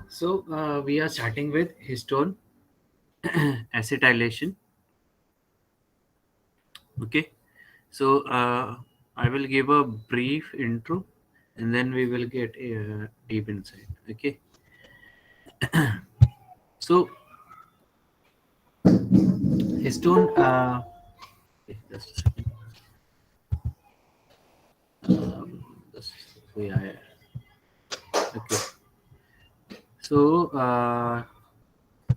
So we are starting with histone acetylation. Okay, so I will give a brief intro and then we will get deep inside. Okay, so histone. Okay, just a second. This, yeah. Okay, so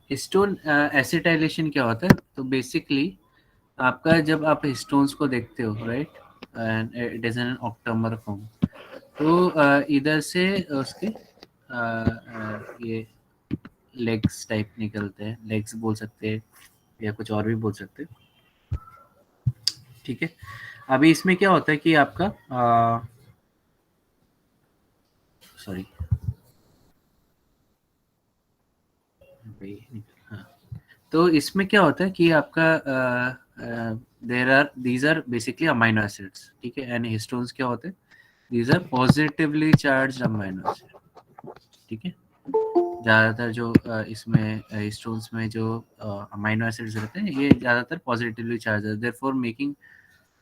histone acetylation क्या होता है? तो basically आपका जब आप histones को देखते हो, right, and it is an octamer form, तो इधर से उसके ये लेग्स टाइप निकलते हैं, लेग्स बोल सकते हैं या कुछ और भी बोल सकते हैं, ठीक है। अभी इसमें क्या होता है कि आपका सॉरी हाँ, तो इसमें क्या होता है कि आपका there are these are basically amino acids, ठीक है, एंड हिस्टोन्स क्या होते हैं? These are positively charge amino acid, ठीक है। ज़्यादातर जो इसमें हिस्टोन्स में जो अमाइनो एसिड्स रहते हैं ये ज़्यादातर पॉजिटिवली चार्ज है, therefore making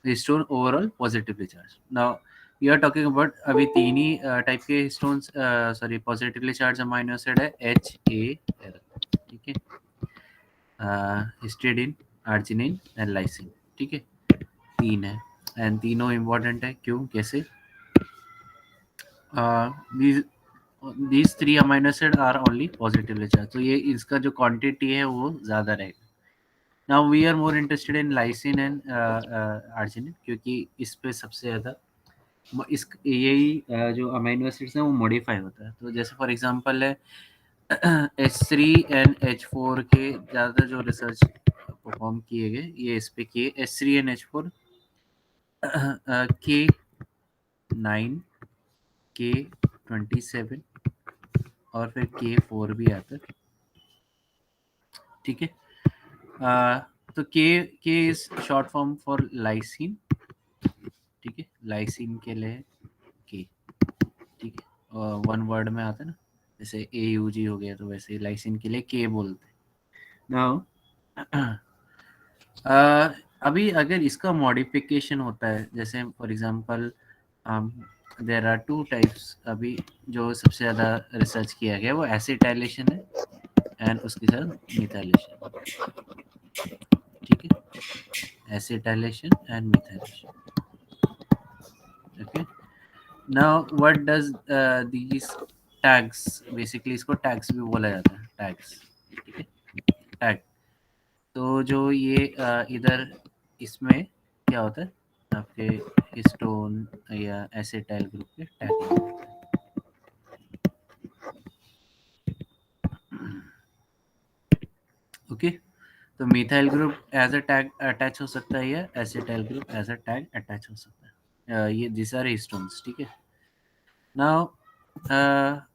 histone overall positively charge. Now we are talking about अभी तीन ही टाइप के histones, sorry, positively charge amino acid है HAL, ठीक है, हिस्टिडीन, आर्जिनिन एंड लाइसिन, ठीक है, तीन है एंड तीनों इम्पोर्टेंट है। क्यों, कैसे? these three amino acid are only positively charged, तो ये इसका जो क्वांटिटी है वो ज़्यादा रहेगा। Now we are more interested in lysine and arginine, क्योंकि इस पे सबसे ज़्यादा इस यही जो अमीनो एसिड्स हैं वो मॉडिफाई होता है। तो जैसे फॉर एग्जांपल है H3 एंड H4 के ज़्यादातर जो रिसर्च परफॉर्म किए गए ये इस पे किए, H3 and H4 K9, K27 और फिर K4 भी आता है, ठीक है। तो के is short form for lysine, ठीक है, लाइसिन के लिए के, ठीक है, वन वर्ड में आता है ना, जैसे AUG हो गया, तो वैसे लाइसिन के लिए के बोलते हैं। नाउ अभी अगर इसका मॉडिफिकेशन होता है, जैसे for example there are two types अभी जो सबसे ज़्यादा रिसर्च किया गया वो एसिटाइलेशन है एंड उसके साथ मिथाइलेशन, ठीक है, acetylation and methylation. Okay, now what does these tags, basically इसको टैग्स भी बोला जाता है, टैग्स, ठीक है, टैग। तो जो ये इधर इसमें क्या होता है आपके हिस्टोन या एसिटाइल ग्रुप के टैग, ओके। तो methyl group as a tag attach हो सकता है या acetyl group as a tag attach हो सकता है, ये दिस आर हिस्टोन्स, ठीक है। नाउ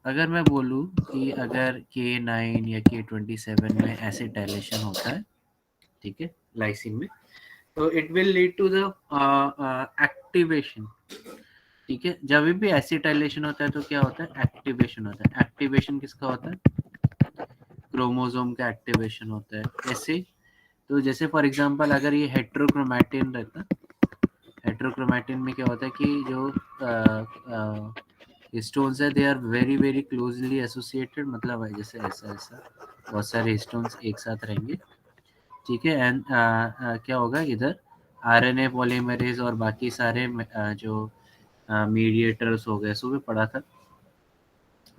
अगर मैं बोलूँ कि अगर K9 या K27 में एसिटाइलेशन होता है, ठीक है, लाइसिन में, तो it will lead to the activation, ठीक है। जब भी एसिटाइलेशन होता है तो क्या होता है? एक्टिवेशन होता है। एक्टिवेशन किसका होता है? क्रोमोसोम का एक्टिवेशन होता है। ऐसे तो जैसे फॉर एग्जांपल अगर ये हेट्रोक्रोमैटिन रहता, हेट्रोक्रोमैटिन में क्या होता है कि जो हिस्टोन्स है they are very very closely associated, मतलब है जैसे ऐसा ऐसा बहुत सारे हिस्टोन्स एक साथ रहेंगे, ठीक है, एंड क्या होगा इधर RNA पॉलीमरेज और बाकी सारे जो मीडिएटर्स हो गए, सुबह पढ़ा था,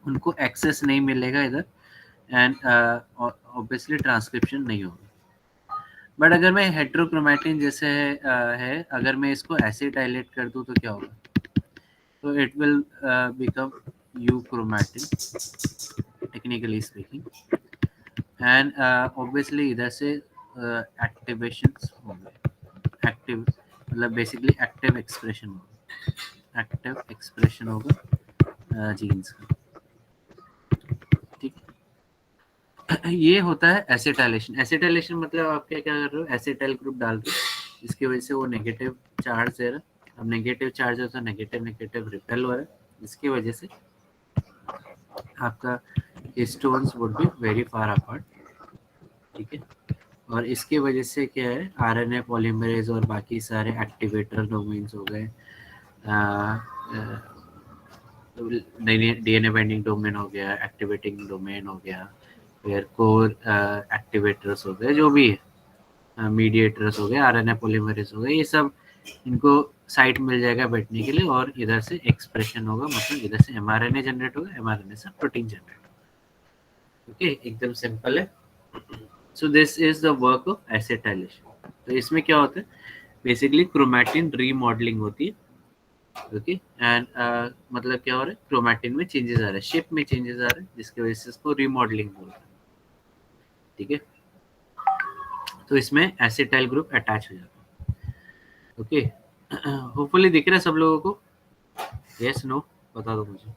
उनको एक्सेस नहीं मिलेगा इधर एंड ऑब्वियसली ट्रांसक्रिप्शन नहीं होगा। बट अगर मैं हेट्रोक्रोमैटिन जैसे है, अगर मैं इसको एसिटाइलेट कर दूं तो क्या होगा? तो it will become euchromatin technically speaking, and obviously इधर से एक्टिवेशन होंगे, एक्टिव मतलब बेसिकली एक्टिव एक्सप्रेशन होगा, एक्टिव एक्सप्रेशन होगा जीन्स का, ठीक है। ये होता है एसिटाइलेशन। एसिटाइलेशन मतलब आप क्या क्या कर रहे हो? एसिटाइल ग्रुप डाल के इसकी वजह से वो नेगेटिव चार्ज दे रहा है। अब नेगेटिव चार्ज है तो नेगेटिव नेगेटिव रिपेल हो रहा है, इसकी वजह से आपका histones would be very far apart, ठीक है। और इसके वजह से क्या है, आरएनए पॉलीमरेज और बाकी सारे एक्टिवेटर डोमेन्स हो गए, डीएनए बाइंडिंग डोमेन हो गया, एक्टिवेटिंग डोमेन हो गया, फिर कोर एक्टिवेटर्स हो गए, जो भी है, मीडिएटर्स हो गए, आरएनए पॉलीमरेज हो गए, ये सब इनको साइट मिल जाएगा बैठने के लिए, और इधर से एक्सप्रेशन होगा, मतलब इधर से एमआरएनए जनरेट होगा, एमआरएनए से प्रोटीन जनरेट होगा। ओके, एकदम सिंपल है। So this is the work of acetylation. तो इसमें क्या होता है, बेसिकली क्रोमैटिन रीमॉडलिंग होती है। ओके, एंड मतलब क्या हो रहा है, क्रोमैटिन में चेंजेस आ रहे हैं, शेप में चेंजेस आ रहे हैं, जिसकी वजह से इसको रीमॉडलिंग बोल रहे हैं, ठीक है। तो इसमें एसिटाइल ग्रुप अटैच हो जाता है। ओके, होपफुली दिख रहा है सब लोगों को? यस नो बता दो मुझे।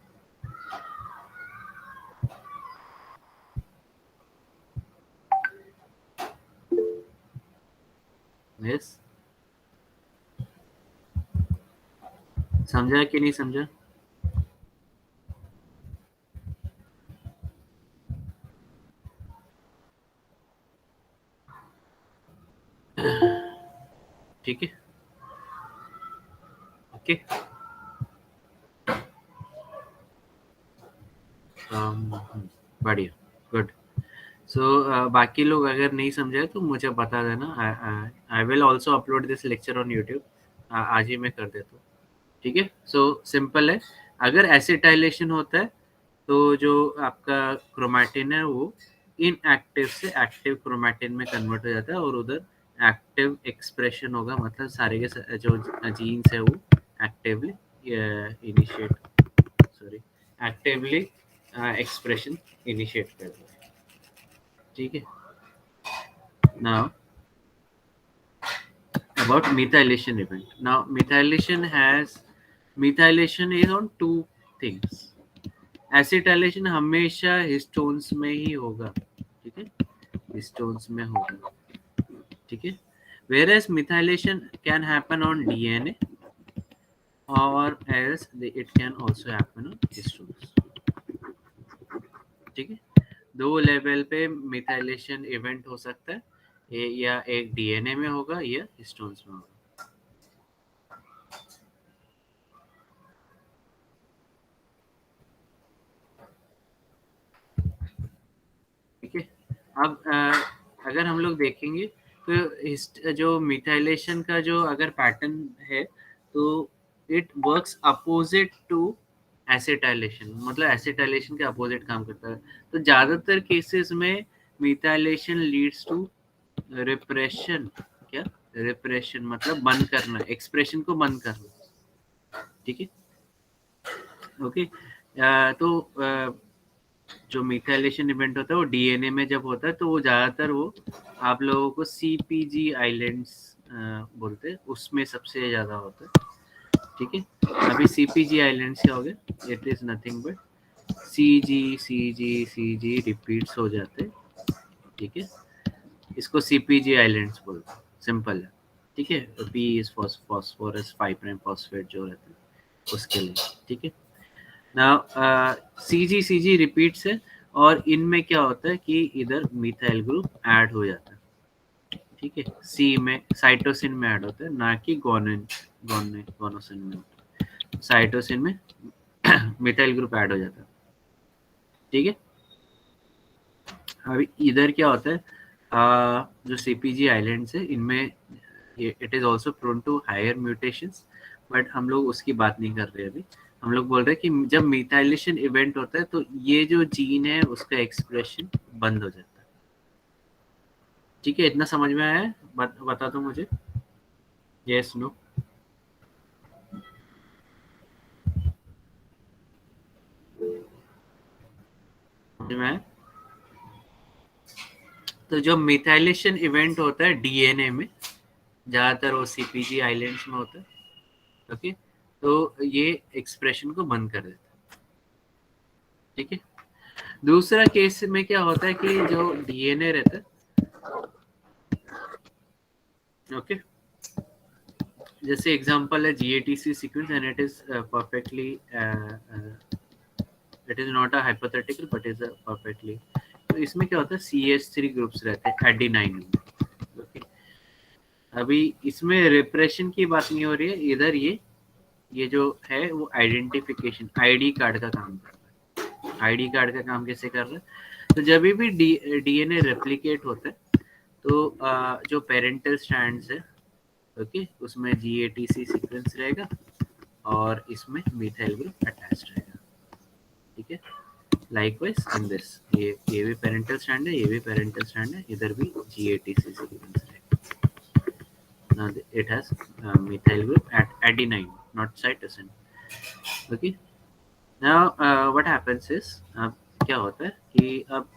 यस, समझा कि नहीं समझा? ठीक है, ओके। बढ़िया, गुड। सो बाकी लोग अगर नहीं समझे तो मुझे बता देना, I will also upload this lecture on YouTube, आज ही मैं कर देता हूँ, ठीक है। सो सिंपल है, अगर एसिटाइलेशन होता है तो जो आपका क्रोमैटिन है वो इनएक्टिव से एक्टिव क्रोमैटिन में कन्वर्ट हो जाता है, और उधर एक्टिव एक्सप्रेशन होगा, मतलब सारे के जो जीन्स है वो actively initiate, sorry, actively expression initiate कर देगा, ठीक है। Now about methylation event. Now methylation is on two things. Acetylation हमेशा हिस्टोन्स में ही होगा, ठीक है, हिस्टोन्स में होगा, ठीक है। Whereas methylation can happen on DNA or else it can also happen on histones, ठीक है। दो लेवल पे मिथाइलेशन इवेंट हो सकता है, या एक डीएनए में होगा या हिस्टोन्स में होगा, ठीक है। अब अगर हम लोग देखेंगे तो जो मिथाइलेशन का जो अगर पैटर्न है, तो it works opposite to acetylation, मतलब एसिटाइलेशन के अपोजिट काम करता है। तो ज़्यादातर केसेस में मिथाइलेशन लीड्स टू रिप्रेशन। क्या रिप्रेशन मतलब बंद करना, एक्सप्रेशन को बंद करना, ठीक है, ओके। तो जो मिथाइलेशन इवेंट होता है वो डीएनए में जब होता है, तो वो ज़्यादातर वो आप लोगों को सीपीजी आइलैंड्स बोलते हैं, उसमें सबसे ज़्यादा होता है, ठीक है। अभी सीपीजी आइलैंड्स क्या हो गए, it is nothing but C G repeats हो जाते हैं, ठीक है। इसको सीपीजी आइलैंड्स बोलते हैं, सिंपल है, ठीक है। P is phosphorus 5 prime phosphate जो रहता है उसके लिए, ठीक है। नाउ सी जी रिपीट्स है, और इनमें क्या होता है कि इधर मिथाइल ग्रुप ऐड हो जाता है, ठीक है। सी में साइटोसिन में ऐड होता है, ना कि गोनोसिन में। साइटोसिन में मिथाइल ग्रुप ऐड हो जाता है, ठीक है। अभी इधर क्या होता है, जो सीपीजी आइलैंड्स है इनमें it is also prone to higher mutations, but हम लोग उसकी बात नहीं कर रहे अभी। हम लोग बोल रहे हैं कि जब मिथाइलेशन इवेंट होता है तो ये जो जीन है उसका एक्सप्रेशन बंद हो जाता है, ठीक है। इतना समझ में आया है? बता दो मुझे, यस नो, समझ में आया? तो जो मिथाइलेशन इवेंट होता है डीएनए में, ज्यादातर वो सीपीजी आइलैंड्स में होता है, ओके। तो ये एक्सप्रेशन को बंद कर देता है, ठीक है। दूसरा केस में क्या होता है कि जो डीएनए रहता है, ओके, जैसे एग्जांपल है GATC sequence, and it is perfectly it is not a hypothetical but is a perfectly. तो इसमें क्या होता है, CH3 ग्रुप्स रहते हैं एडेनाइन में। ओके, अभी इसमें रिप्रेशन की बात नहीं हो रही है इधर, ये जो है वो आइडेंटिफिकेशन, आईडी कार्ड का काम कर रहा है। आईडी कार्ड का काम कैसे कर रहा है, तो जब भी डीएनए रेप्लिकेट होता है तो जो पेरेंटल स्ट्रैंड्स है, ओके, उसमें GATC सीक्वेंस रहेगा और इसमें मिथाइल ग्रुप अटैच रहेगा। ठीक है, लाइकवाइज इन दिस, ये भी पेरेंटल स्ट्रैंड है, ये भी पेरेंटल स्ट्रैंड है, इधर भी GATC सीक्वेंस रहेगा। now it has methyl group at adenine, not cytosine. Okay, now what happens is, अब क्या होता है कि अब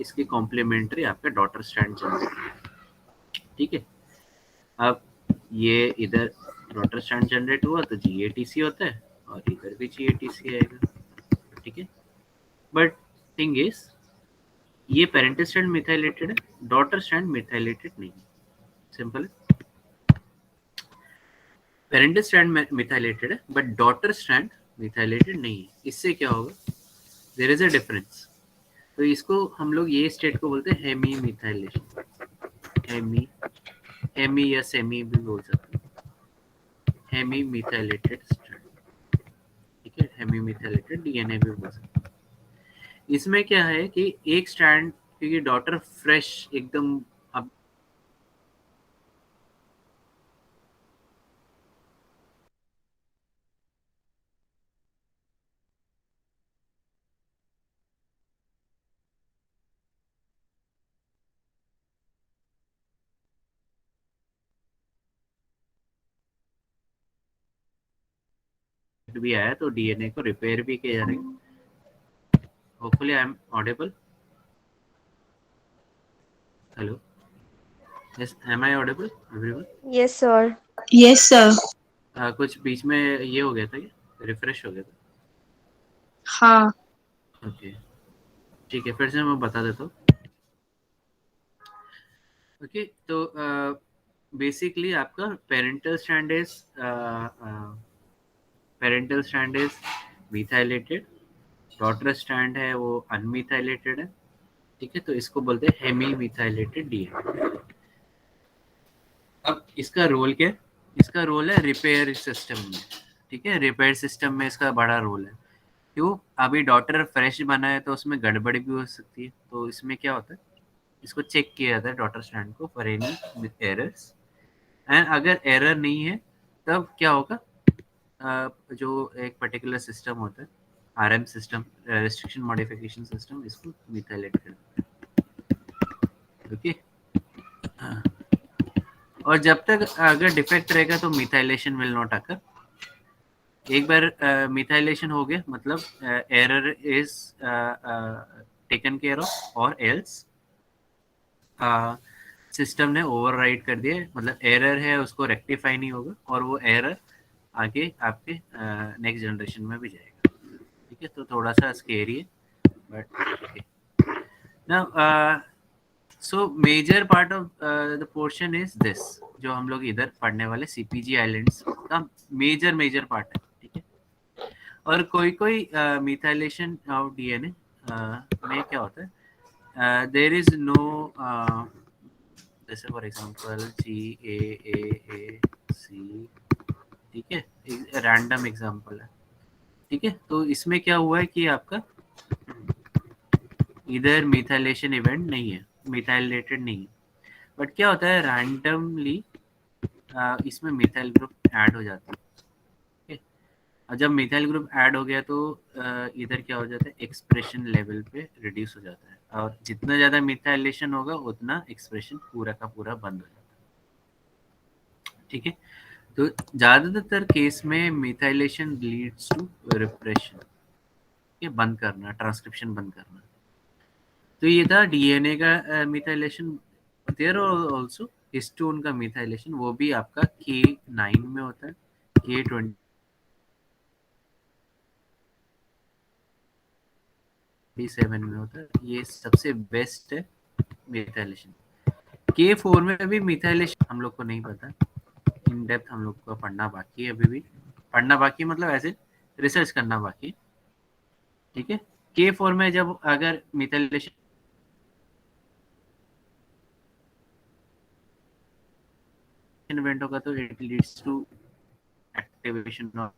इसकी कॉम्प्लीमेंट्री आपका डॉटर स्ट्रैंड जनरेट है। ठीक है, अब ये इधर डॉटर स्ट्रैंड जनरेट हुआ तो GATC होता है और इधर भी GATC आएगा। ठीक है, बट थिंग इज ये पेरेंटल स्ट्रैंड मिथाइलेटेड है, डॉटर स्ट्रैंड मिथाइलेटेड नहीं है। सिंपल है, पेरेंटल स्ट्रैंड मिथाइलेटेड है बट डॉटर स्ट्रैंड मिथाइलेटेड नहीं है। इससे क्या होगा, देयर इज अ डिफरेंस। तो इसको हम लोग ये स्टेट को बोलते हैं हेमी मिथाइलेशन, हेमी या सेमी भी बोल सकते हैं, हेमी मिथाइलेटेड स्ट्रैंड। ठीक है, हेमी मिथाइलेटेड डीएनए भी बोल सकते हैं। इसमें क्या है कि एक स्ट्रैंड, क्योंकि डॉटर फ्रेश एकदम अब भी आया तो डीएनए को रिपेयर भी किया जा रहा है। Hopefully I am audible. Hello, yes, am I audible everyone? Yes, sir. Yes, sir. कुछ बीच में ये हो गया था क्या, रिफ्रेश हो गया था? हाँ. ओके, ठीक है, फिर से मैं बता देता हूँ। ओके, तो बेसिकली आपका parental strand is methylated, daughter strand है वो अनमिथाइलेटेड है। ठीक है, तो इसको बोलते हैं हेमी मिथाइलेटेड डीएनए। अब इसका रोल क्या है, इसका रोल है रिपेयर सिस्टम में। ठीक है, रिपेयर सिस्टम में इसका बड़ा रोल है। क्यों, अभी डॉटर फ्रेश बना है तो उसमें गड़बड़ी भी हो सकती है, तो इसमें क्या होता है, इसको चेक किया जाता है डॉटर स्ट्रैंड को फॉर एनी एरर्स। एंड अगर एरर नहीं है तब क्या होगा, जो एक पर्टिकुलर सिस्टम होता है, RM system, restriction modification system, इसको मिथाइलेट कर देता है। ओके, और जब तक अगर डिफेक्ट रहेगा तो मिथाइलेशन विल नॉट अकर। एक बार मिथाइलेशन हो गया मतलब error is taken care of, और एल्स सिस्टम ने ओवरराइड कर दिया, मतलब एरर है उसको रेक्टिफाई नहीं होगा और वो एरर आगे आपके नेक्स्ट जनरेशन में भी जाएगा। ठीक है, तो थोड़ा सा स्केरी है but okay. Now so major part of the portion is this, जो हम लोग इधर पढ़ने वाले CPG आइलैंड्स का मेजर पार्ट है। ठीक है, और कोई कोई मिथाइलेशन ऑफ डीएनए में क्या होता है, देयर इज नो, जैसे फॉर एग्जांपल GAAAC। ठीक है, रैंडम एग्जांपल है। ठीक है, तो इसमें क्या हुआ है कि आपका इधर मिथाइलेशन इवेंट नहीं है, मिथाइलेटेड नहीं है, बट क्या होता है रैंडमली इसमें मिथाइल ग्रुप ऐड हो जाता है। ठीक है, और जब मिथाइल ग्रुप ऐड हो गया तो इधर क्या हो जाता है, एक्सप्रेशन लेवल पे रिड्यूस हो जाता है, और जितना ज़्यादा मिथाइलेशन होगा उतना एक्सप्रेशन पूरा का पूरा बंद हो जाता है। ठीक है, तो ज़्यादातर केस में मिथाइलेशन लीड्स टू रिप्रेशन, ये बंद करना, ट्रांसक्रिप्शन बंद करना। तो ये था डीएनए का मिथाइलेशन। देयर आल्सो हिस्टोन का मिथाइलेशन, वो भी आपका K9 में होता है, K27 में होता है, ये सबसे बेस्ट है मिथाइलेशन। K4 में भी मिथाइलेशन हम लोग को नहीं पता, इन डेप्थ हम लोग को पढ़ना बाकी है, अभी भी पढ़ना बाकी मतलब ऐसे रिसर्च करना बाकी। ठीक ठीक है। K4 में जब अगर मिथाइलेशन इवेंट होगा तो it leads to activation of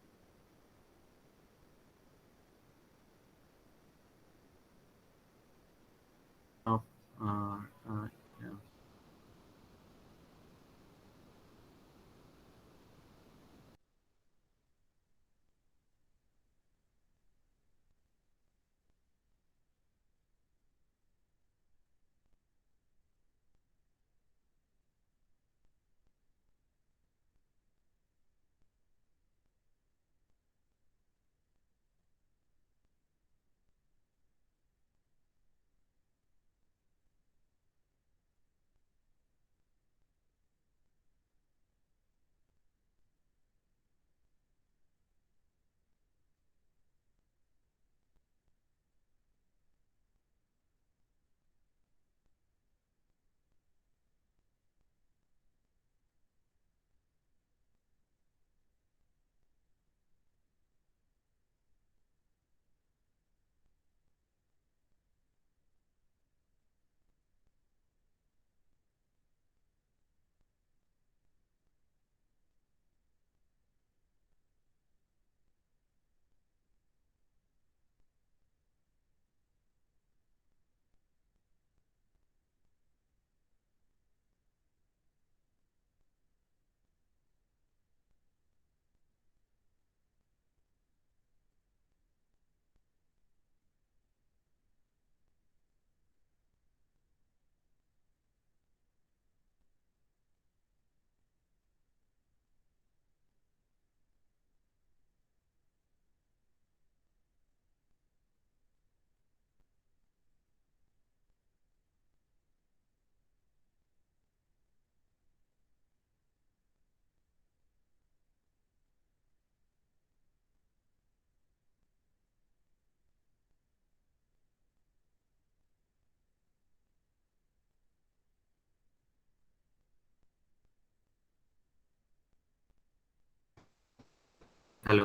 hello,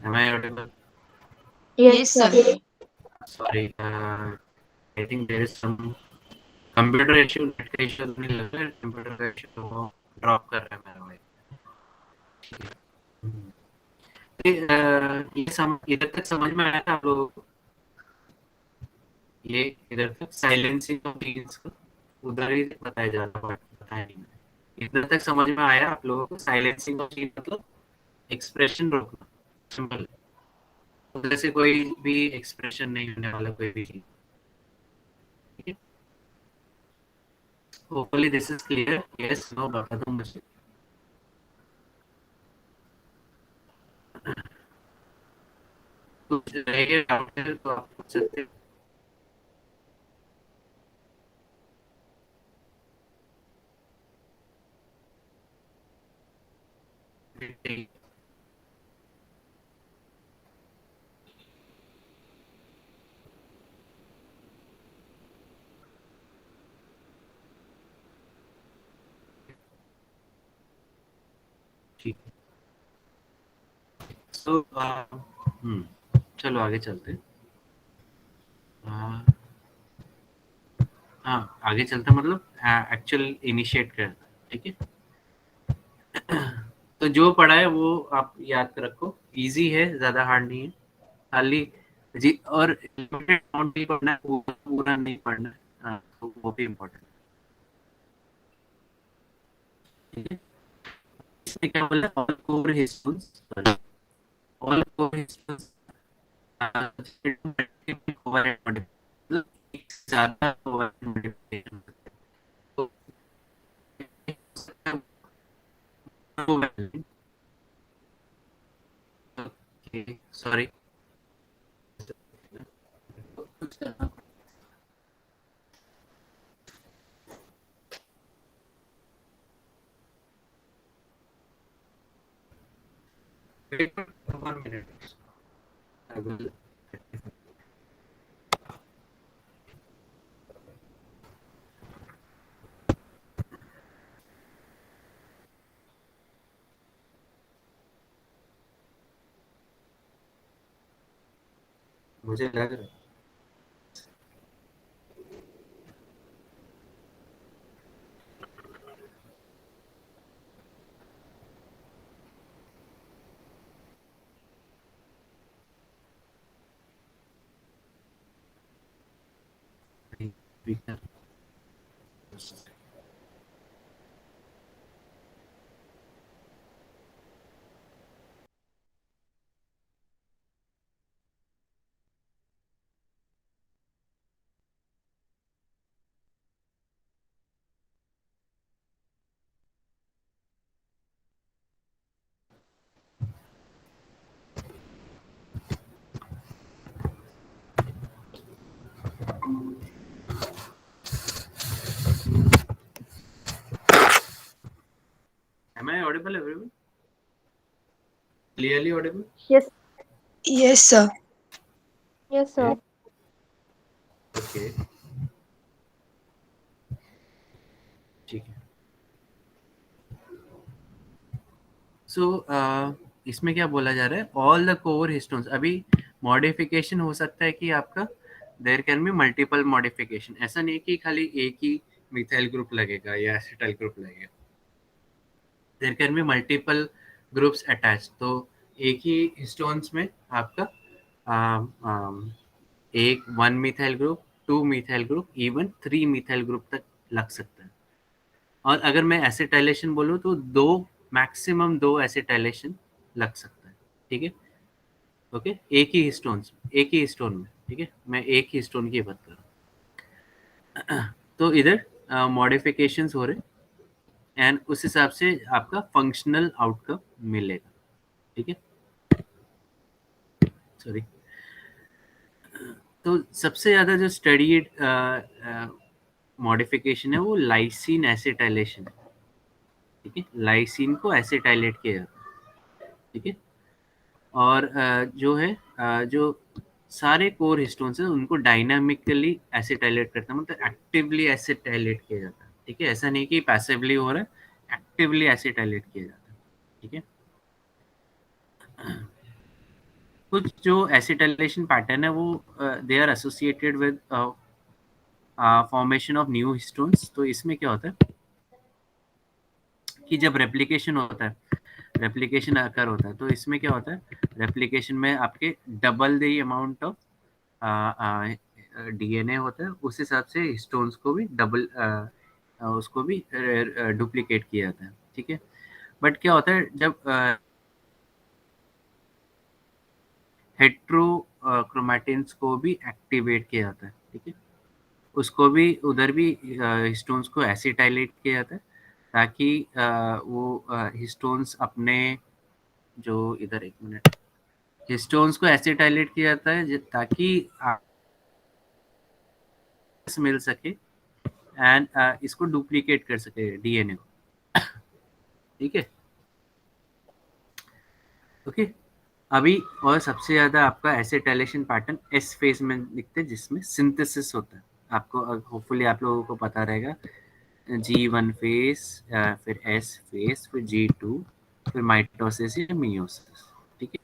am I audible? Yes, sir. Sorry, I think there is some computer issue, net का इशू नहीं लग रहा है, कंप्यूटर का इशू तो वो ड्रॉप कर रहा है मेरा भाई। ये इधर तक समझ में आया था आप लोगों को? ये इधर तक साइलेंसिंग ऑफ बीन्स को उधर ही बताया जा रहा है, बताया नहीं मैंने। इधर तक समझ में आया आप लोगों को? साइलेंसिंग ऑफ बीन मतलब एक्सप्रेशन रोकना, सिंपल। उधर से कोई भी एक्सप्रेशन नहीं होने वाला, कोई भी चीज। ठीक है, hopefully this is clear. Yes, no, बता दो मुझे। कुछ रहेगा डाउट है तो आप पूछ सकते हो। ठीक ठीक है। सो चलो आगे चलते हैं। हाँ, आगे चलते मतलब एक्चुअल इनिशिएट करते हैं। ठीक है, तो जो पढ़ा है वो आप याद रखो, इजी है, ज्यादा हार्ड नहीं है। खाली जी, और लिमिटेड अमाउंट भी पढ़ना है, पूरा पूरा नहीं पढ़ना है। हाँ, तो वो भी इम्पोर्टेंट। ठीक है, इसमें क्या बोला, all core histones, all core histones covalent, मतलब एक से ज्यादा कोवैलेंट मल्टीप्लिकेशन। तो sorry, one minute, I will. मुझे लग रहा है। नहीं, speaker। Am I audible, everyone? Clearly audible? Yes, Yes, sir. yes, sir. Okay, ठीक है। सो इसमें क्या बोला जा रहा है, ऑल द कोर हिस्टोन्स। अभी मॉडिफिकेशन हो सकता है कि आपका there can be multiple modification, ऐसा नहीं कि खाली एक ही मिथाइल ग्रुप लगेगा या एसिटाइल ग्रुप लगेगा, there can be multiple groups attach. तो एक ही हिस्टोन्स में आपका एक 1 methyl group, 2 methyl group, even 3 methyl group तक लग सकता है। और अगर मैं एसिटाइलेशन बोलूँ तो दो, मैक्सिमम 2 एसिटाइलेशन लग सकता है। ठीक है, ओके, एक ही हिस्टोन में। ठीक है, मैं एक ही हिस्टोन की बात कर रहा हूँ। तो इधर मॉडिफिकेशंस हो रहे, एंड उस हिसाब से आपका फंक्शनल आउटकम मिलेगा। ठीक है, सॉरी। तो सबसे ज़्यादा जो स्टडीड मॉडिफिकेशन है वो लाइसिन एसिटाइलेशन है। ठीक है, लाइसिन को एसिटाइलेट किया जाता है। ठीक है, और जो है जो सारे कोर हिस्टोन्स हैं उनको डायनामिकली एसिटाइलेट करता है, मतलब एक्टिवली एसिटाइलेट किया जाता है। ठीक है, ऐसा नहीं कि पैसिवली हो रहा है, एक्टिवली एसिटाइलेट किया जाता है। ठीक है, कुछ जो एसिटाइलेशन पैटर्न है वो they are associated with formation of new histones. तो इसमें क्या होता है कि जब रेप्लिकेशन होता है, रेप्लिकेशन अकर होता है, तो इसमें क्या होता है, रेप्लिकेशन में आपके double the amount of DNA होता है, उस हिसाब से हिस्टोन्स को भी डबल उसको भी डुप्लीकेट किया जाता है। ठीक है, बट क्या होता है जब हेट्रो क्रोमैटिन्स को भी एक्टिवेट किया जाता है। ठीक है, उसको भी उधर भी हिस्टोन्स को एसिटाइलेट किया जाता है, ताकि वो हिस्टोन्स अपने जो इधर, एक मिनट, हिस्टोन्स को एसिटाइलेट किया जाता है ताकि मिल सके एंड इसको डुप्लीकेट कर सके डीएनए को। ठीक है, ओके। अभी और सबसे ज्यादा आपका एसिटाइलेशन पैटर्न एस फेज में दिखते हैं, जिसमें सिंथेसिस होता है। आपको होपफुली आप लोगों को पता रहेगा, G1 फेज, फिर एस फेज, फिर G2, फिर माइटोसिस या मियोसिस। ठीक है,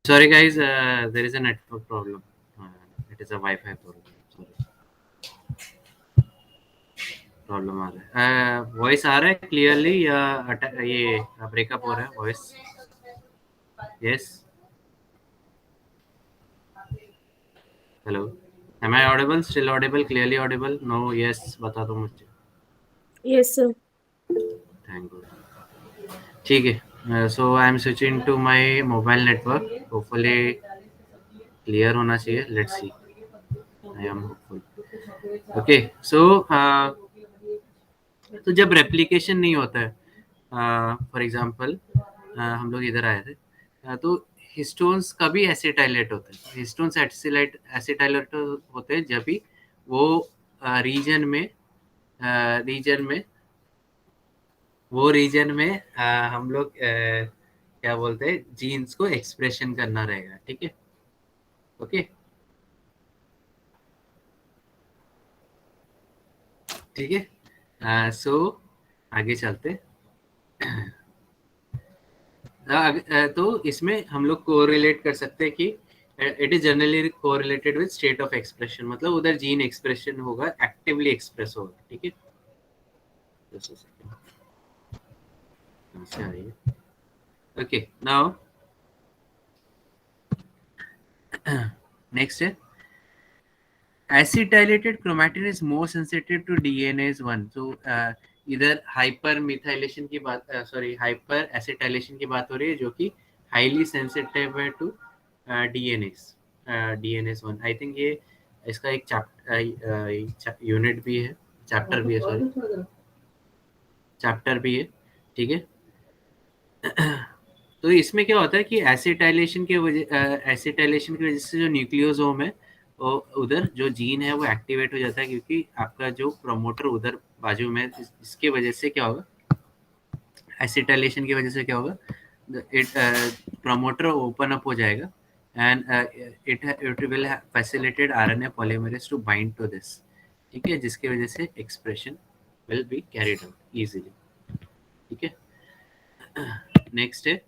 Sorry guys, there is a network problem. It is a Wi-Fi problem. Sorry, problem आ रहा है. वॉइस आ रहा है क्लियरली या ये ब्रेकअप हो रहा है voice? Yes, hello, am I audible? Still audible? Clearly audible? No? Yes बता दो मुझे. Yes, sir. Thank you. ठीक है. So I am switching to my mobile network. Hopefully clear होना चाहिए. Let's see. I am hopeful. Okay. So तो जब replication नहीं होता है, फॉर एग्जांपल हम लोग इधर आए थे, तो हिस्टोन्स कभी एसिटाइलेट होते हैं. हिस्टोन्स एसिटाइलेट होते हैं जब भी वो रीजन में हम लोग क्या बोलते हैं, जीन्स को एक्सप्रेशन करना रहेगा. ठीक है. ओके. ठीक है. सो आगे चलते. तो इसमें हम लोग कोरिलेट कर सकते हैं कि it is generally correlated with state of expression. मतलब उधर जीन एक्सप्रेशन होगा, एक्टिवली एक्सप्रेस होगा. ठीक है. ओके. नाउ नेक्स्ट है acetylated chromatin is more sensitive to DNase 1. तो इधर हाइपर मिथाइलेशन की बात, सॉरी हाइपर एसिटाइलेशन की बात हो रही है, जो कि हाईली सेंसिटिव है टू डीएनएज 1. आई थिंक ये इसका एक यूनिट भी है, चैप्टर भी है, सॉरी चैप्टर भी है. ठीक है. तो इसमें क्या होता है कि एसिटाइलेशन की वजह से जो न्यूक्लियोसोम है वो उधर जो जीन है वो एक्टिवेट हो जाता है, क्योंकि आपका जो प्रमोटर उधर बाजू में, इसके वजह से क्या होगा, एसिटाइलेशन की वजह से क्या होगा, इट प्रमोटर ओपन अप हो जाएगा and it will facilitate RNA polymerase to bind to this. ठीक है. जिसकी वजह से expression will be carried out easily. ठीक है. नेक्स्ट है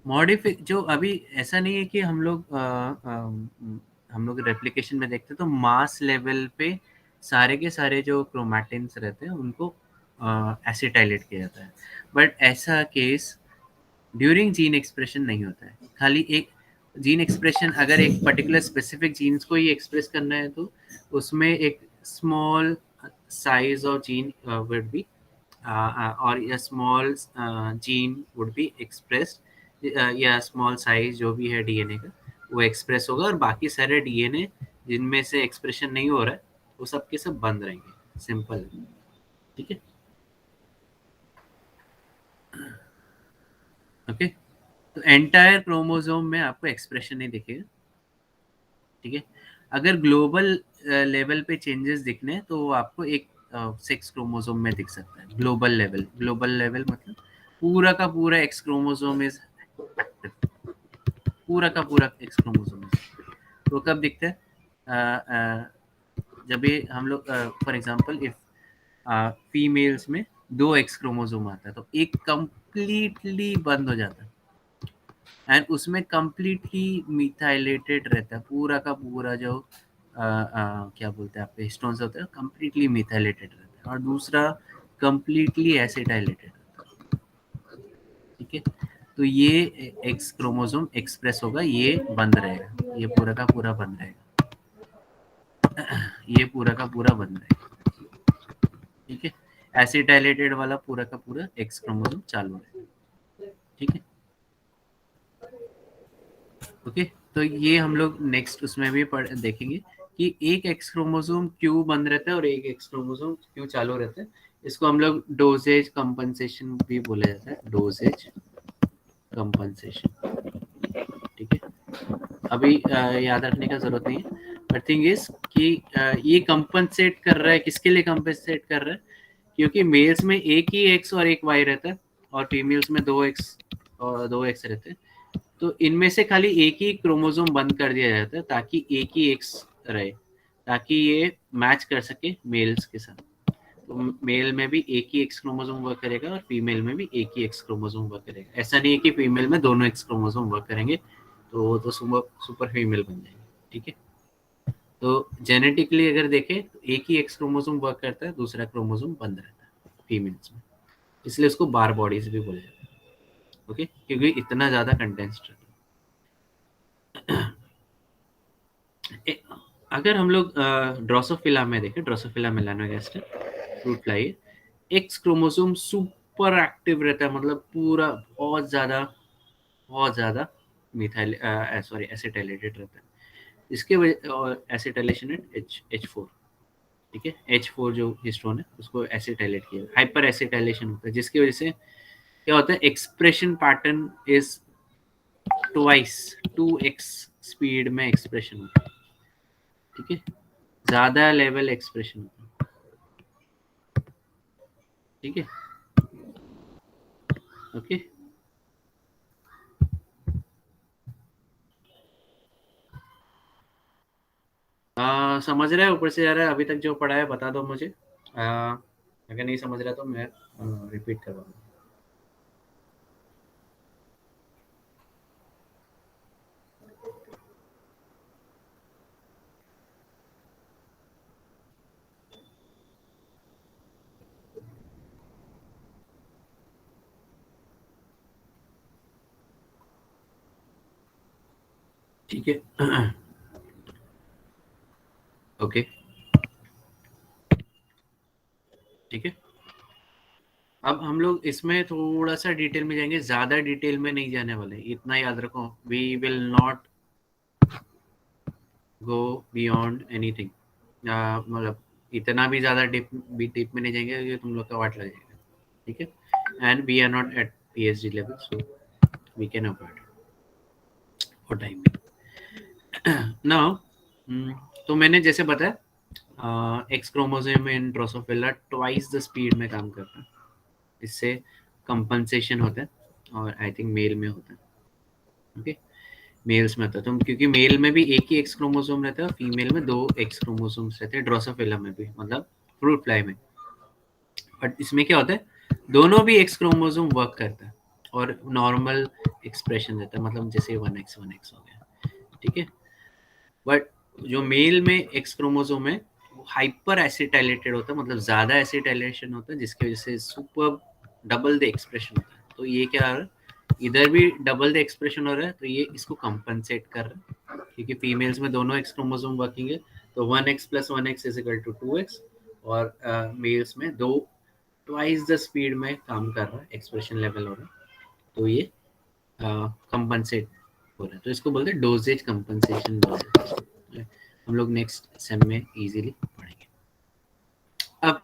मॉडिफिक. जो अभी ऐसा नहीं है कि हम लोग रेप्लिकेशन में देखते हैं तो मास लेवल पे सारे के सारे जो क्रोमैटिन्स रहते हैं उनको एसिटाइलेट किया जाता है. बट ऐसा केस ड्यूरिंग जीन एक्सप्रेशन नहीं होता है. खाली एक जीन एक्सप्रेशन, अगर एक पर्टिकुलर स्पेसिफिक जीन्स को ही एक्सप्रेस करना है तो उसमें एक small size of gene would be और या small gene would be expressed, या स्मॉल साइज जो भी है डीएनए का वो एक्सप्रेस होगा, और बाकी सारे डीएनए जिनमें से एक्सप्रेशन नहीं हो रहा है वो सब के सब बंद रहेंगे. सिंपल. ठीक है. ओके. तो एंटायर क्रोमोसोम में आपको एक्सप्रेशन नहीं दिखेगा. ठीक है. अगर ग्लोबल लेवल पे चेंजेस दिखने हैं तो वो आपको एक सेक्स क्रोमोसोम में दिख सकता है. ग्लोबल लेवल मतलब पूरा का पूरा एक्स क्रोमोसोम इज एक्टिव. पूरा का पूरा एक्स क्रोमोसोम. तो कब दिखता है? जब भी हम लोग फॉर एग्जांपल इफ फीमेल्स में 2 एक्स क्रोमोसोम आता है तो एक कंप्लीटली बंद हो जाता है एंड उसमें कंप्लीटली मिथाइलेटेड रहता है. पूरा का पूरा जो क्या बोलते हैं आपके हिस्टोन्स होते हैं कंप्लीटली मिथाइलेटेड रहता है, और दूसरा कंप्लीटली एसिटाइलेटेड रहता है. ठीक है. तो ये एक्स क्रोमोसोम एक्सप्रेस होगा, ये बंद रहेगा, ये पूरा का पूरा बंद रहेगा, ये पूरा का पूरा बंद रहेगा. ठीक है. एसिटाइलेटेड वाला पूरा का पूरा एक्स क्रोमोसोम चालू है. ठीक है. ओके. तो ये हम लोग नेक्स्ट उसमें भी देखेंगे कि एक एक्स क्रोमोसोम क्यों बंद रहता है और एक एक्स क्रोमोसोम क्यों चालू रहता है. इसको हम लोग डोजेज कंपनसेशन भी बोला जाता है. Dosage compensation. ठीक है. अभी याद रखने का जरूरत नहीं है. बट थिंग इज कि ये कंपनसेट कर रहा है, किसके लिए कंपनसेट कर रहा है, क्योंकि मेल्स में एक ही एक्स और एक वाई रहता है और फीमेल्स में 2 एक्स और 2 एक्स रहते हैं. तो इनमें से खाली एक ही क्रोमोसोम बंद कर दिया जाता है ताकि एक ही एक्स रहे, ताकि ये मैच कर सके मेल्स के साथ. तो मेल में भी एक ही एक्स क्रोमोसोम वर्क करेगा और फीमेल में भी एक ही एक्स क्रोमोसोम वर्क करेगा। ऐसा नहीं है कि फीमेल में दोनों एक्स क्रोमोसोम वर्क करेंगे तो वो तो सुपर फीमेल बन जाएंगे, ठीक है। तो जेनेटिकली अगर देखें तो एक ही एक्स क्रोमोसोम वर्क करता है, दूसरा क्रोमोसोम बंद रहता है फीमेल्स में, इसलिए उसको बार बॉडीज भी बोला जाता है, ओके, क्योंकि इतना ज्यादा कंडेंस्ड रहता है। अगर हम लोग ड्रोसोफिला में देखें, Drosophila melanogaster fruit fly, x chromosome super active रहता है, मतलब पूरा बहुत ज्यादा मिथाइल सॉरी एसिटाइलेटेड रहता है। इसके वजह और एसिटाइलेशन H4, ठीक है, H4 जो हिस्टोन है उसको एसिटाइलेट किया, हाइपर एसिटाइलेशन होता है, जिसकी वजह से क्या होता है, expression pattern is twice 2x speed में एक्सप्रेशन होता है, ठीक है, ज्यादा लेवल एक्सप्रेशन होता है, ठीक है, ओके। समझ रहे हैं, ऊपर से जा रहा है, अभी तक जो पढ़ा है बता दो मुझे, अगर नहीं समझ रहा तो मैं रिपीट करवाऊंगा। ठीक है, ओके, ठीक है। अब हम लोग इसमें थोड़ा सा डिटेल में जाएंगे, ज्यादा डिटेल में नहीं जाने वाले, इतना याद रखो, we will not go beyond anything, मतलब इतना भी ज्यादा डीप में नहीं जाएंगे क्योंकि तुम लोग का वाट लग जाएगा, ठीक है। And we are not at PhD level, so we can avoid for time. Now तो मैंने जैसे बताया X chromosome in drosophila twice the speed में काम करता है, इससे कंपनसेशन होता है, और आई थिंक मेल में होता है, ओके, मेल्स में होता है, तो क्योंकि मेल में भी एक ही एक्स क्रोमोसोम रहता है और फीमेल में 2 एक्स क्रोमोसोम्स रहते हैं, ड्रोसोफिला में भी, मतलब फ्रूट फ्लाई में। बट इसमें क्या होता है, दोनों भी एक्स क्रोमोसोम वर्क करता है और नॉर्मल एक्सप्रेशन रहता है, मतलब जैसे 1x हो गया, ठीक है। बट जो मेल में एक्स क्रोमोसोम है वो हाइपर एसिटाइलेटेड होता है, मतलब ज्यादा एसिटाइलेशन होता है, जिसकी वजह से सुपर डबल द एक्सप्रेशन होता है। तो ये क्या हो रहा है, इधर भी डबल द एक्सप्रेशन हो रहा है, तो ये इसको कंपनसेट कर रहा है, क्योंकि फीमेल्स में दोनों एक्स क्रोमोसोम वर्किंग है, तो 1x + 1x is equal to 2x, और मेल्स में दो ट्वाइस द स्पीड में काम कर रहा है, एक्सप्रेशन लेवल हो रहा है, तो ये कंपनसेट हो रहा है, तो इसको बोलते हैं डोजेज कंपनसेशन। हम लोग नेक्स्ट सेम में इजीली पढ़ेंगे। अब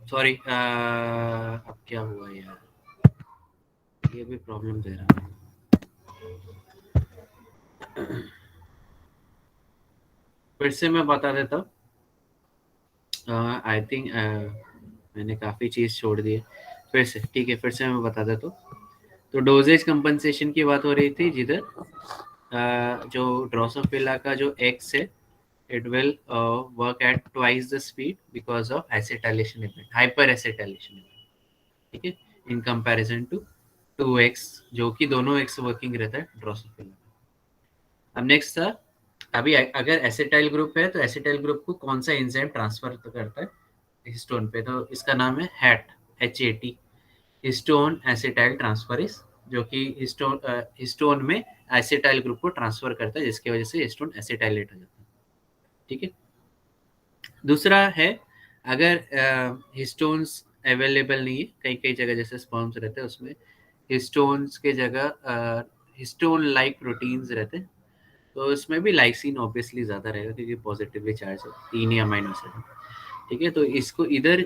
सॉरी, अब क्या हुआ यार, ये भी प्रॉब्लम दे रहा है। फिर से मैं बता देता हूँ। आई थिंक मैंने काफ़ी चीज़ छोड़ दी है। फिर से ठीक है, फिर से मैं बता देता हूँ। तो डोजेज कंपनसेशन की बात हो रही थी, जिधर जो ड्रोसोफिला का जो एक्स है, it will work at twice the speed because of acetylation event, hyper acetylation event, ठीक है, in comparison to 2x, जो कि दोनों x वर्किंग रहता है ड्रोसोफिला में। अब नेक्स्ट था, अभी अगर एसिटाइल ग्रुप है तो एसिटाइल ग्रुप को कौन सा एंजाइम ट्रांसफर करता है हिस्टोन पे, तो इसका नाम है hat, HAT, histone acetyl transferase, जो कि हिस्टोन में एसिटाइल ग्रुप को ट्रांसफर करता है, जिसकी वजह से हिस्टोन एसिटाइलेट हो जाता है, ठीक है। दूसरा है, अगर हिस्टोन्स अवेलेबल नहीं है, कई कई जगह जैसे स्पर्म्स रहते हैं उसमें हिस्टोन्स के जगह हिस्टोन लाइक प्रोटीन्स रहते हैं, तो इसमें भी लाइसिन ऑब्वियसली ज़्यादा रहेगा क्योंकि पॉजिटिवली चार्ज है, 3 ही अमाइनो एसिड है, ठीक है। तो इसको इधर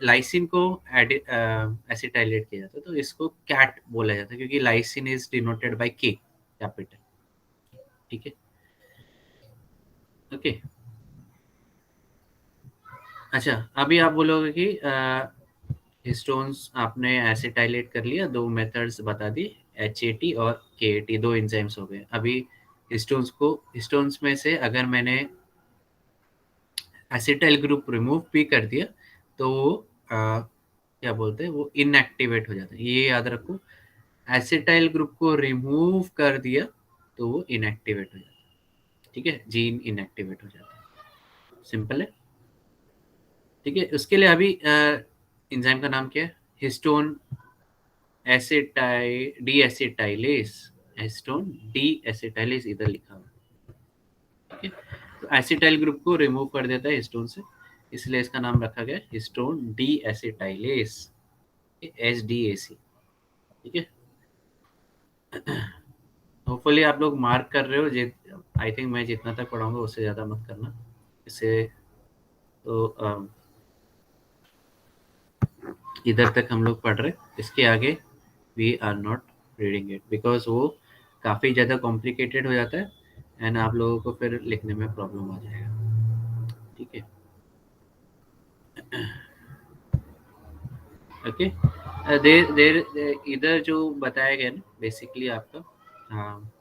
लाइसिन को एसिटाइलेट किया जाता है, तो इसको कैट बोला जाता है क्योंकि लाइसिन इज डिनोटेड बाय के कैपिटल, ठीक है, ओके। अच्छा, अभी आप बोलोगे कि हिस्टोन्स आपने एसिटाइलेट कर लिया, दो मेथड्स बता दी, HAT और KAT, दो एंजाइम्स हो गए। अभी हिस्टोन्स में से अगर मैंने एसिटाइल ग्रुप रिमूव भी कर दिया तो वो क्या बोलते हैं, वो इनएक्टिवेट हो जाता है, ये याद रखो। एसिटाइल ग्रुप को रिमूव कर दिया तो वो इनएक्टिवेट हो जाता है, ठीक है, जीन इनएक्टिवेट हो जाता है, सिंपल है, ठीक है। उसके लिए अभी एंजाइम का नाम क्या है, histone D acetylase, histone D acetylase इधर लिखा हुआ है, ठीक है। तो एसिटाइल ग्रुप को रिमूव कर देता है हिस्टोन से, इसलिए इसका नाम रखा गया हिस्टोन डी एसिटाइलेस, HDAC, ठीक है। होपफुली आप लोग मार्क कर रहे हो, आई थिंक मैं जितना तक पढ़ाऊंगा उससे ज़्यादा मत करना, इससे तो इधर तक हम लोग पढ़ रहे, इसके आगे we are not reading it because वो काफ़ी ज़्यादा कॉम्प्लिकेटेड हो जाता है एंड आप लोगों को फिर लिखने में प्रॉब्लम आ जाएगा, ठीक है, ओके। देर देर इधर जो बताया गया ना बेसिकली आपका, हाँ,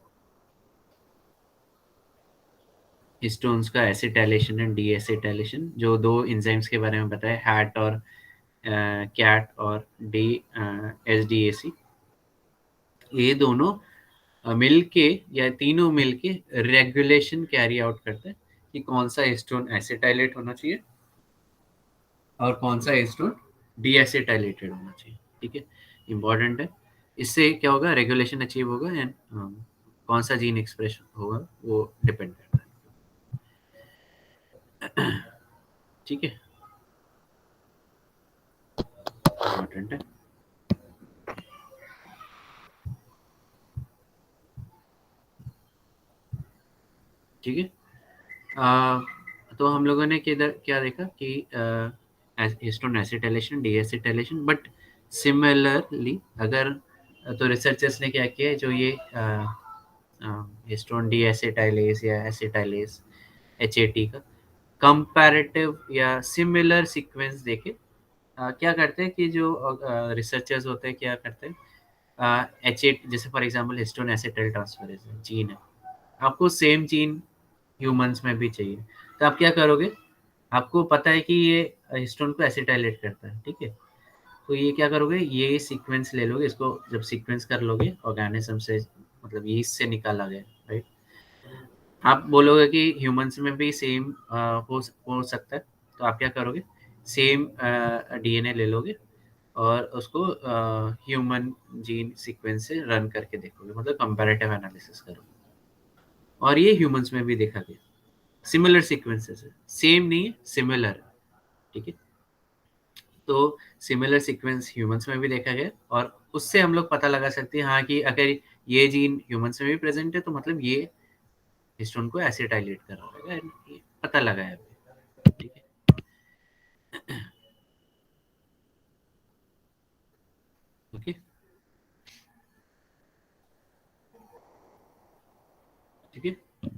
हिस्टोन्स का एसिटाइलेशन एंड डी एसिटाइलेशन, जो दो एंजाइम्स के बारे में बताया, हैट और कैट और डी HDAC, ये दोनों मिलके या तीनों मिलके रेगुलेशन कैरी आउट करते हैं कि कौन सा हिस्टोन एसिटाइलेट होना चाहिए और कौन सा हिस्टोन डीएसिटाइलेटेड होना चाहिए, ठीक है, इंपॉर्टेंट है। इससे क्या होगा, रेगुलेशन अचीव होगा एंड कौन सा जीन एक्सप्रेस होगा वो डिपेंड करता है, ठीक है, इंपॉर्टेंट है, ठीक है। तो हम लोगों ने किधर क्या देखा कि हिस्टोन एसिटाइलेशन, डीएसिटाइलेशन, बट सिमिलरली अगर तो रिसर्चर्स ने क्या किया है, जो ये हिस्टोन डीएसिटाइलेस या एसिटाइलेस HAT का कंपैरेटिव या सिमिलर सीक्वेंस देखे, क्या करते हैं कि जो रिसर्चर्स होते हैं क्या करते हैं, HAT जैसे for example histone acetyl transferase gene है, आपको सेम जीन ह्यूमंस में भी चाहिए, तो आप क्या करोगे, आपको पता है कि ये हिस्टोन को एसिटाइलेट करता है, ठीक है, तो ये क्या करोगे, ये सीक्वेंस ले लोगे, इसको जब सीक्वेंस कर लोगे ऑर्गेनिज्म से, मतलब यीस्ट से निकाला गया, राइट, आप बोलोगे कि ह्यूमंस में भी सेम हो सकता है, तो आप क्या करोगे, सेम DNA ले लोगे और उसको ह्यूमन जीन सीक्वेंस से रन करके देखोगे, मतलब कंपैरेटिव एनालिसिस करोगे, और ये ह्यूमंस में भी देखा गया, सिमिलर सीक्वेंसेस है, सेम नहीं है, सिमिलर है, ठीक है। तो सिमिलर सीक्वेंस ह्यूमंस में भी देखा गया और उससे हम लोग पता लगा सकते हैं, हाँ, कि अगर ये जीन ह्यूमंस में भी प्रेजेंट है तो मतलब ये हिस्टोन को एसिटाइलेट कर रहा है, ये पता लगा है अभी, ठीक है।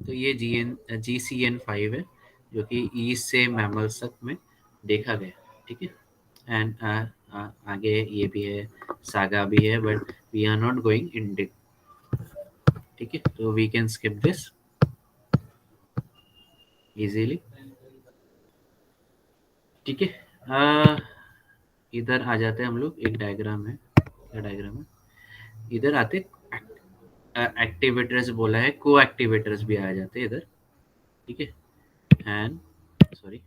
तो ये GCN5 है जो कि ईस्ट से मैमल्स तक में देखा गया, ठीक है। एंड आगे ये भी है, सागा भी है, but we are not going in deep, ठीक है। तो we can skip this easily, ठीक है। इधर आ जाते हैं हम लोग, एक डायग्राम है, क्या डायग्राम है, इधर आते एक्टिवेटर्स बोला है, को एक्टिवेटर्स भी आ जाते हैं इधर, ठीक है। एंड सॉरी,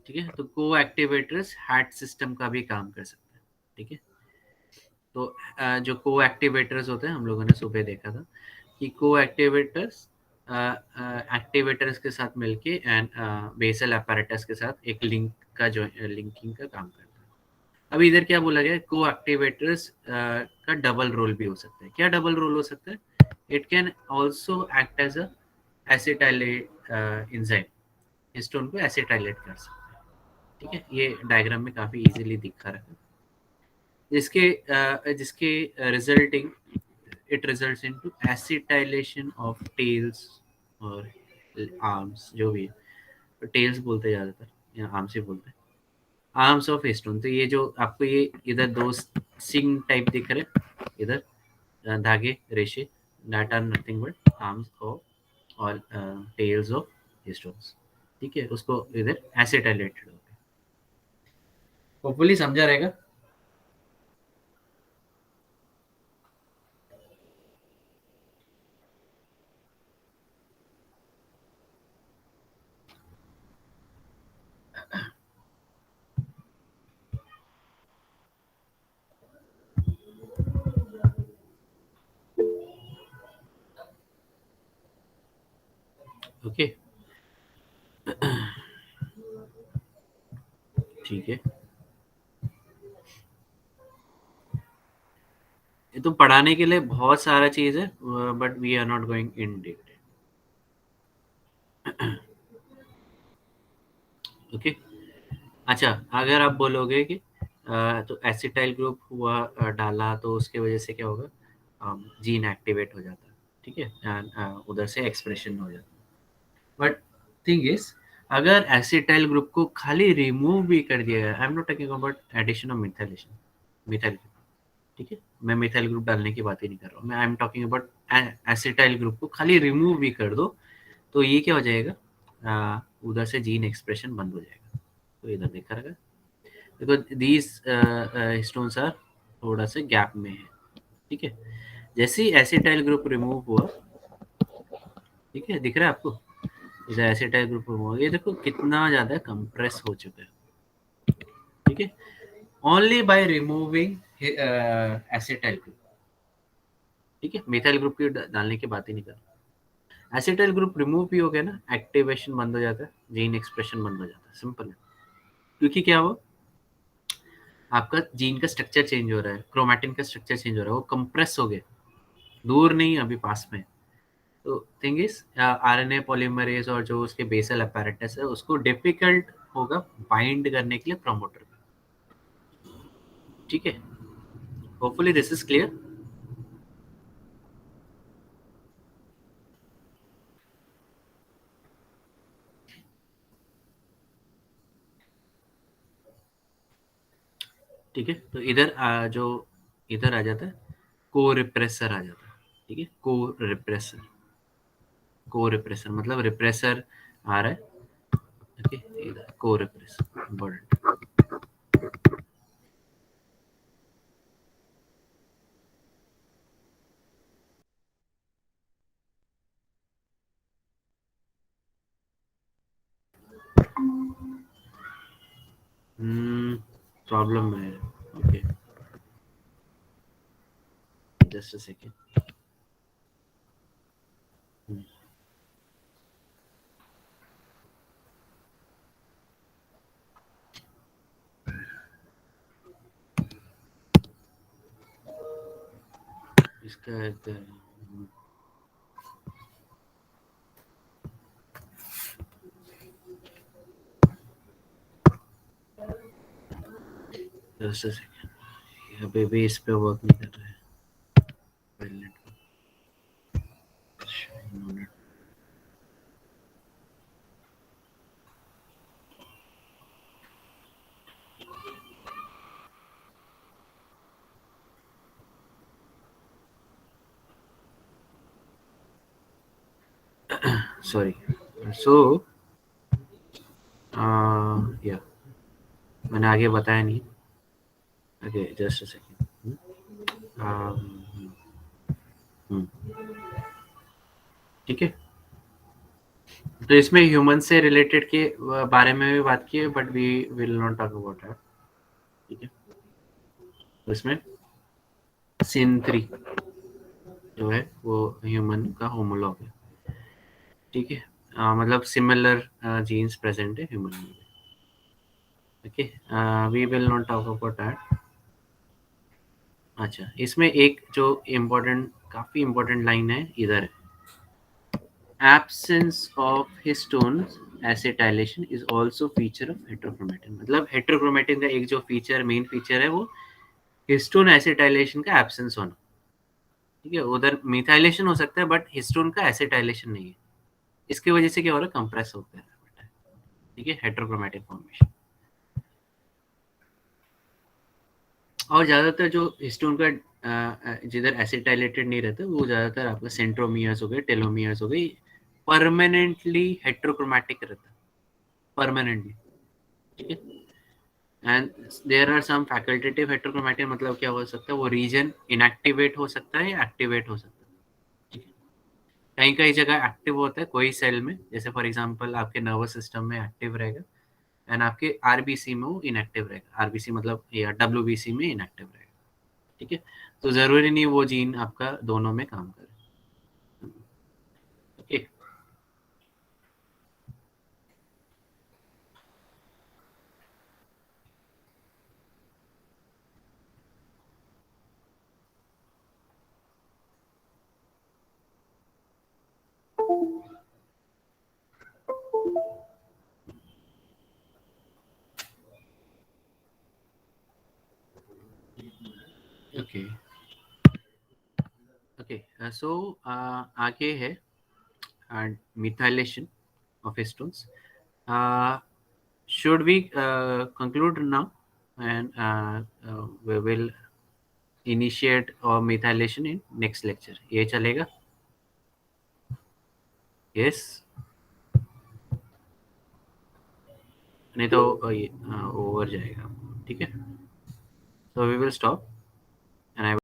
ठीक है। तो को एक्टिवेटर्स हार्ट सिस्टम का भी काम कर सकते हैं, ठीक है। तो जो को एक्टिवेटर्स होते हैं, हम लोगों ने सुबह देखा था कि को एक्टिवेटर्स एक्टिवेटर्स के साथ मिलके एंड बेसल apparatus के साथ एक लिंकिंग का काम करता है। अब इधर क्या बोला गया, को एक्टिवेटर्स का डबल रोल भी हो सकता है। क्या डबल रोल हो सकता है? It can also act as a acetylate enzyme, histone को एसिटाइलेट कर सकता है, ठीक है। ये डायग्राम में काफी इजीली दिखा रहा है, जिसके resulting it results into acetylation of tails और आर्म्स, जो भी है, टेल्स बोलते हैं ज्यादातर, या आर्म्स ही बोलते हैं, आर्म्स ऑफ हिस्टोन। तो ये जो आपको ये इधर दो सिंग टाइप दिख रहे हैं, इधर धागे रेशे, that are nothing but arms of और टेल्स ऑफ हिस्टोन्स, ठीक है। उसको इधर एसिटाइलेटेड हो गया, होपफुली समझा रहेगा। ओके, ठीक है। ये तो पढ़ाने के लिए बहुत सारा चीज है, but we are not going in detail, okay. अच्छा, अगर आप बोलोगे कि तो एसिटाइल ग्रुप हुआ डाला तो उसके वजह से क्या होगा, जीन एक्टिवेट हो जाता है, ठीक है, and, उधर से एक्सप्रेशन हो जाता है। बट थिंग इज, अगर एसिटाइल ग्रुप को खाली रिमूव भी कर दिया गया, I am not talking about addition of methylation, methyl, ठीक है, मैं मिथाइल ग्रुप डालने की बात ही नहीं कर रहा हूँ, मैं I am talking about acetyl group को खाली रिमूव भी कर दो, तो ये क्या हो जाएगा, उधर से जीन एक्सप्रेशन बंद हो जाएगा। तो इधर देखा रहेगा, बिकॉज दीज स्टोन्स आर थोड़ा से गैप में है, ठीक है। जैसे ही एसिटाइल ग्रुप रिमूव हुआ, ठीक है, दिख रहा है आपको, इधर एसिटाइल ग्रुप रिमूव हुआ, ये देखो कितना ज्यादा कंप्रेस हो चुका है, ठीक है, only by removing acetyl group, ठीक है। मिथाइल ग्रुप की डालने की बात ही नहीं कर रहा। एसिटाइल ग्रुप रिमूव भी हो गया ना, एक्टिवेशन बंद हो जाता है, जीन एक्सप्रेशन बंद हो जाता है, सिंपल है। क्योंकि क्या हुआ, आपका जीन का स्ट्रक्चर चेंज हो रहा है, क्रोमैटिन का स्ट्रक्चर चेंज हो रहा है, वो कंप्रेस हो गया, दूर नहीं अभी पास में। तो थिंग इज, आरएनए पॉलीमरेज और जो उसके बेसल अपैरेटस है उसको डिफिकल्ट होगा बाइंड करने के लिए प्रमोटर, ठीक है। Hopefully this is clear. ठीक है, तो इधर जो इधर आ जाता है, को रिप्रेसर आ जाता है, ठीक है। को रिप्रेसर मतलब रिप्रेसर आ रहा है, ओके, इधर को रिप्रेसर बर्ड, प्रॉब्लम है, ओके, जस्ट अ सेकेंड। इसका जस्ट अ सेकेंड, अभी भी इस पे वर्क नहीं कर रहा है, sorry. So yeah, मैंने आगे बताया नहीं. Okay, just a second. ठीक है. तो इसमें ह्यूमन से रिलेटेड के बारे में भी बात की है, but we will not talk about that. ठीक है. तो इसमें सिन 3 जो है वो ह्यूमन का होमोलॉग है. ठीक है. मतलब सिमिलर जीन्स प्रेजेंट है ह्यूमन में. Okay, we will not talk about that. अच्छा, इसमें एक जो इम्पोर्टेंट, काफी इम्पोर्टेंट लाइन है इधर है. Absence of histones acetylation is also feature of heterochromatin. मतलब हेट्रोक्रोमेटिन का एक जो फीचर, मेन फीचर है, वो हिस्टोन एसिटाइलेशन का एब्सेंस होना. ठीक है. उधर मिथाइलेशन हो सकता है बट हिस्टोन का एसिटाइलेशन नहीं है. इसकी वजह से क्या हो रहा है, कंप्रेस होता है. ठीक है, हेट्रोक्रोमेटिन फॉर्मेशन. और ज़्यादातर जो हिस्टोन का जिधर एसिटाइलेटेड नहीं रहता, वो ज़्यादातर आपका सेंट्रोमियर्स हो गए, टेलोमियर्स हो गई, परमानेंटली हेट्रोक्रोमैटिक रहता है, परमानेंटली. ठीक है. And there are some facultative heterochromatic. मतलब क्या हो सकता है, वो रीजन इनएक्टिवेट हो सकता है या एक्टिवेट हो सकता है. ठीक है. कहीं कहीं जगह एक्टिव होता है कोई सेल में, जैसे फॉर एग्जांपल आपके नर्वस सिस्टम में एक्टिव रहेगा, एंड आपके आरबीसी में वो इनएक्टिव रहेगा. आरबीसी मतलब या डब्ल्यूबीसी में इनएक्टिव रहेगा. ठीक है. तो जरूरी नहीं वो जीन आपका दोनों में काम करे. ओके. ओके. ओके. सो आगे है methylation of histones. Should we conclude now, and we will initiate or methylation in next lecture? ये चलेगा? Yes. नहीं तो ये ओवर जाएगा. ठीक है. So we will stop and I